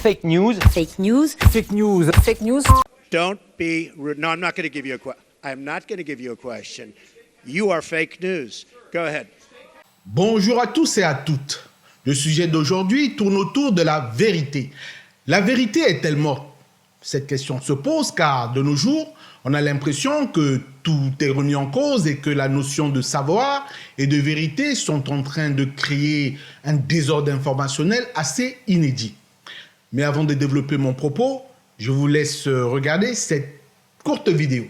fake news. Fake news. Fake news. Fake news. Don't be rude. No, I'm not going to give you a question. I'm not going to give you a question. You are fake news. Go ahead. Bonjour à tous et à toutes. Le sujet d'aujourd'hui tourne autour de la vérité. La vérité est-elle morte? Cette question se pose car de nos jours, on a l'impression que tout est remis en cause et que la notion de savoir et de vérité sont en train de créer un désordre informationnel assez inédit. Mais avant de développer mon propos, je vous laisse regarder cette courte vidéo.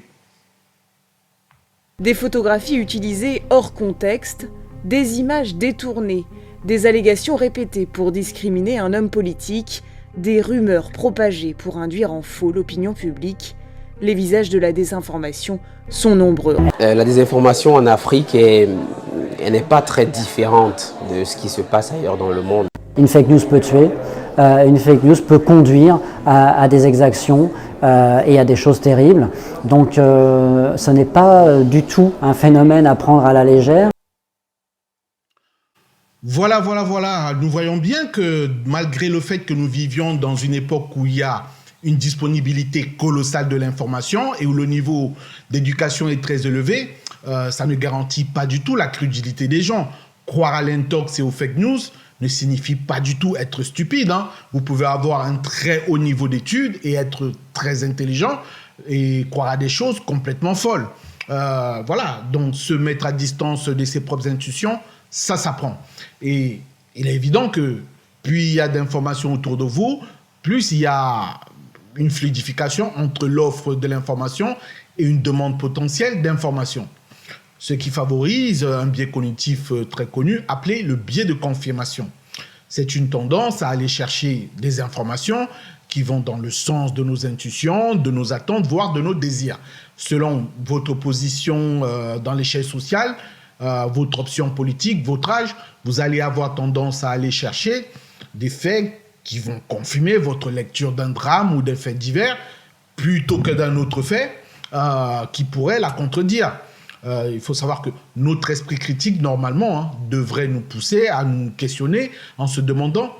Des photographies utilisées hors contexte, des images détournées, des allégations répétées pour discriminer un homme politique, des rumeurs propagées pour induire en faux l'opinion publique. Les visages de la désinformation sont nombreux. La désinformation en Afrique, elle n'est pas très différente de ce qui se passe ailleurs dans le monde. Une fake news peut tuer, une fake news peut conduire à des exactions et à des choses terribles. Donc ce n'est pas du tout un phénomène à prendre à la légère. Voilà. Nous voyons bien que malgré le fait que nous vivions dans une époque où il y a une disponibilité colossale de l'information et où le niveau d'éducation est très élevé, ça ne garantit pas du tout la crédulité des gens. Croire à l'intox et aux fake news ne signifie pas du tout être stupide. Vous pouvez avoir un très haut niveau d'études et être très intelligent et croire à des choses complètement folles. Voilà, donc se mettre à distance de ses propres intuitions, ça s'apprend. Et il est évident que plus il y a d'informations autour de vous, plus il y a une fluidification entre l'offre de l'information et une demande potentielle d'information. Ce qui favorise un biais cognitif très connu appelé le biais de confirmation. C'est une tendance à aller chercher des informations qui vont dans le sens de nos intuitions, de nos attentes, voire de nos désirs. Selon votre position dans l'échelle sociale, votre option politique, votre âge, vous allez avoir tendance à aller chercher des faits qui vont confirmer votre lecture d'un drame ou d'un fait divers plutôt que d'un autre fait qui pourrait la contredire. Il faut savoir que notre esprit critique, normalement, devrait nous pousser à nous questionner en se demandant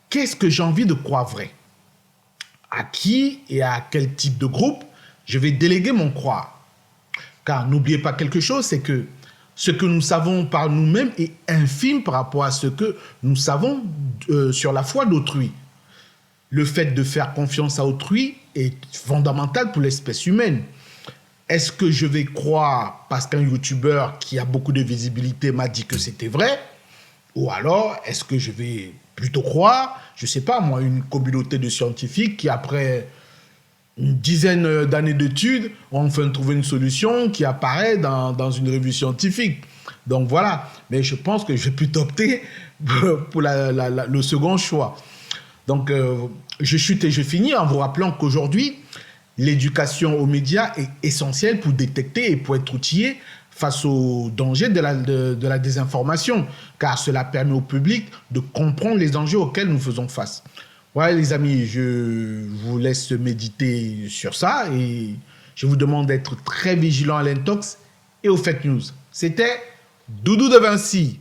qu'est-ce que j'ai envie de croire vrai? À qui et à quel type de groupe je vais déléguer mon croire? Car n'oubliez pas quelque chose, c'est que ce que nous savons par nous-mêmes est infime par rapport à ce que nous savons sur la foi d'autrui. Le fait de faire confiance à autrui est fondamental pour l'espèce humaine. Est-ce que je vais croire parce qu'un youtubeur qui a beaucoup de visibilité m'a dit que c'était vrai? Ou alors, est-ce que je vais plutôt croire, je ne sais pas moi, une communauté de scientifiques qui, après une dizaine d'années d'études, ont enfin trouvé une solution qui apparaît dans une revue scientifique. Donc voilà, mais je pense que je vais plutôt opter pour le second choix. Donc je chute et je finis en vous rappelant qu'aujourd'hui, l'éducation aux médias est essentielle pour détecter et pour être outillé face aux dangers de la désinformation, car cela permet au public de comprendre les enjeux auxquels nous faisons face. Voilà les amis, je vous laisse méditer sur ça et je vous demande d'être très vigilant à l'intox et aux fake news. C'était Doudou de Vinci.